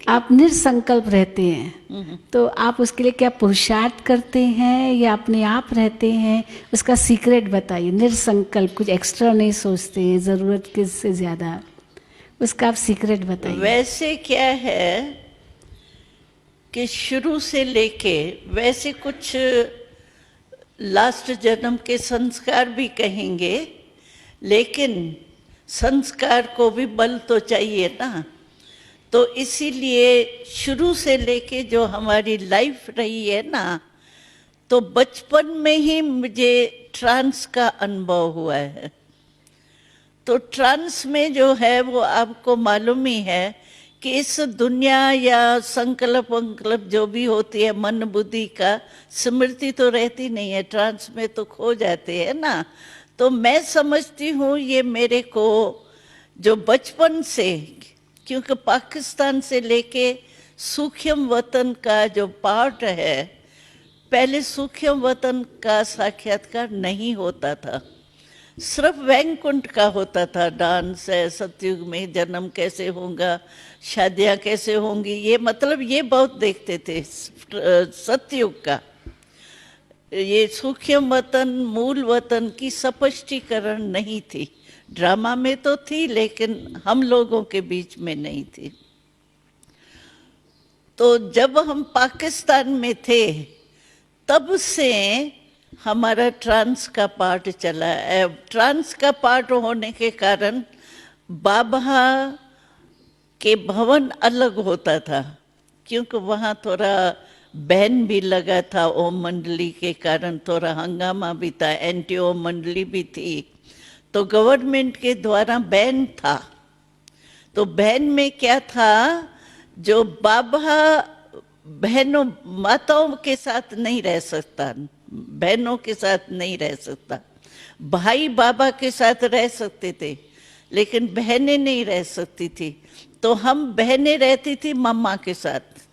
आप निरसंकल्प रहते हैं, तो आप उसके लिए क्या पुरुषार्थ करते हैं या अपने आप रहते हैं? उसका सीक्रेट बताइए। निरसंकल्प, कुछ एक्स्ट्रा नहीं सोचते हैं, ज़रूरत के से ज़्यादा, उसका आप सीक्रेट बताइए। वैसे क्या है कि शुरू से लेके वैसे कुछ लास्ट जन्म के संस्कार भी कहेंगे, लेकिन संस्कार को भी बल तो चाहिए ना। तो इसीलिए शुरू से लेके जो हमारी लाइफ रही है ना, तो बचपन में ही मुझे ट्रांस का अनुभव हुआ है। तो ट्रांस में जो है वो आपको मालूम ही है कि इस दुनिया या संकल्प वंकल्प जो भी होती है मन बुद्धि का, स्मृति तो रहती नहीं है, ट्रांस में तो खो जाते हैं ना। तो मैं समझती हूँ ये मेरे को जो बचपन से, क्योंकि पाकिस्तान से लेके सूक्ष्म वतन का जो पार्ट है, पहले सूक्ष्म वतन का साक्षात्कार नहीं होता था, सिर्फ वैकुंठ का होता था। डांस है, सतयुग में जन्म कैसे होगा, शादियां कैसे होंगी, ये मतलब ये बहुत देखते थे सतयुग का। ये सूक्ष्म वतन मूल वतन की स्पष्टीकरण नहीं थी। ड्रामा में तो थी लेकिन हम लोगों के बीच में नहीं थी। तो जब हम पाकिस्तान में थे तब से हमारा ट्रांस का पार्ट चला। ट्रांस का पार्ट होने के कारण बाबा के भवन अलग होता था, क्योंकि वहाँ थोड़ा बैन भी लगा था ओम मंडली के कारण, थोड़ा हंगामा भी था, एंटी ओम मंडली भी थी, तो गवर्नमेंट के द्वारा बैन था। तो बैन में क्या था, जो बाबा बहनों माताओं के साथ नहीं रह सकता, बहनों के साथ नहीं रह सकता। भाई बाबा के साथ रह सकते थे लेकिन बहनें नहीं रह सकती थी। तो हम बहनें रहती थी मम्मा के साथ।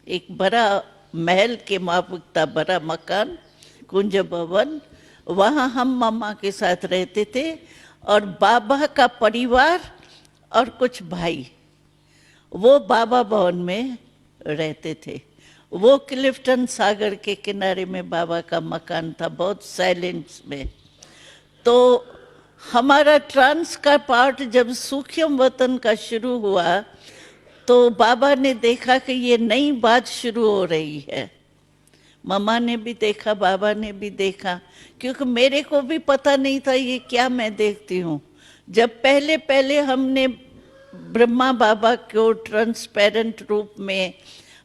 एक बड़ा महल के माफिक था, बड़ा मकान, कुंज भवन, वहाँ हम मम्मा के साथ रहते थे। और बाबा का परिवार और कुछ भाई वो बाबा भवन में रहते थे। वो क्लिफ्टन सागर के किनारे में बाबा का मकान था, बहुत साइलेंस में। तो हमारा ट्रांस का पार्ट जब सूक्ष्म वतन का शुरू हुआ तो बाबा ने देखा कि ये नई बात शुरू हो रही है। मम्मा ने भी देखा, बाबा ने भी देखा, क्योंकि मेरे को भी पता नहीं था ये क्या मैं देखती हूँ। जब पहले पहले हमने ब्रह्मा बाबा को ट्रांसपेरेंट रूप में,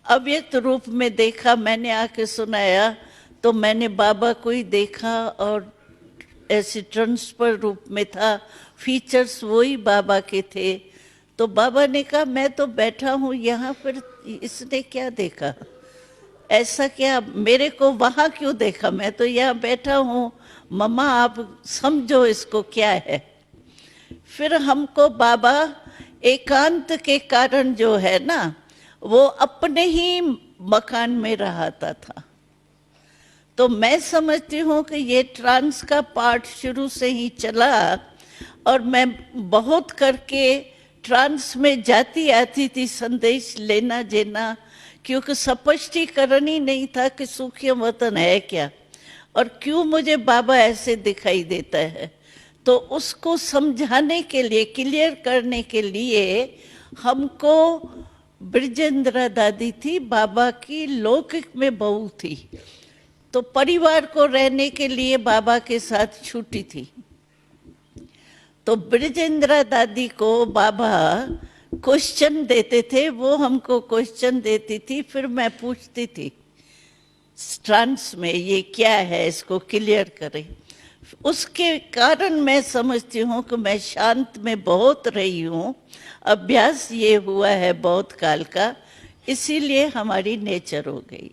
अव्यक्त रूप में देखा, मैंने आके सुनाया, तो मैंने बाबा को ही देखा और ऐसे ट्रांसफर रूप में था, फीचर्स वही बाबा के थे। तो बाबा ने कहा मैं तो बैठा हूँ यहाँ पर, इसने क्या देखा, ऐसा क्या, मेरे को वहाँ क्यों देखा, मैं तो यहाँ बैठा हूँ, मम्मा आप समझो इसको क्या है। फिर हमको बाबा एकांत के कारण जो है ना, वो अपने ही मकान में रहता था। तो मैं समझती हूँ कि ये ट्रांस का पार्ट शुरू से ही चला और मैं बहुत करके ट्रांस में जाती आती थी संदेश लेना देना, क्योंकि स्पष्टीकरण ही नहीं था कि सूक्ष्म वतन है क्या और क्यों मुझे बाबा ऐसे दिखाई देता है। तो उसको समझाने के लिए, क्लियर करने के लिए हमको ब्रजेंद्रा दादी थी, बाबा की लौकिक में बहू थी, तो परिवार को रहने के लिए बाबा के साथ छुट्टी थी। तो ब्रजेंद्रा दादी को बाबा क्वेश्चन देते थे, वो हमको क्वेश्चन देती थी, फिर मैं पूछती थी ट्रांस में ये क्या है, इसको क्लियर करें। उसके कारण मैं समझती हूँ कि मैं शांत में बहुत रही हूँ, अभ्यास ये हुआ है बहुत काल का, इसीलिए हमारी नेचर हो गई।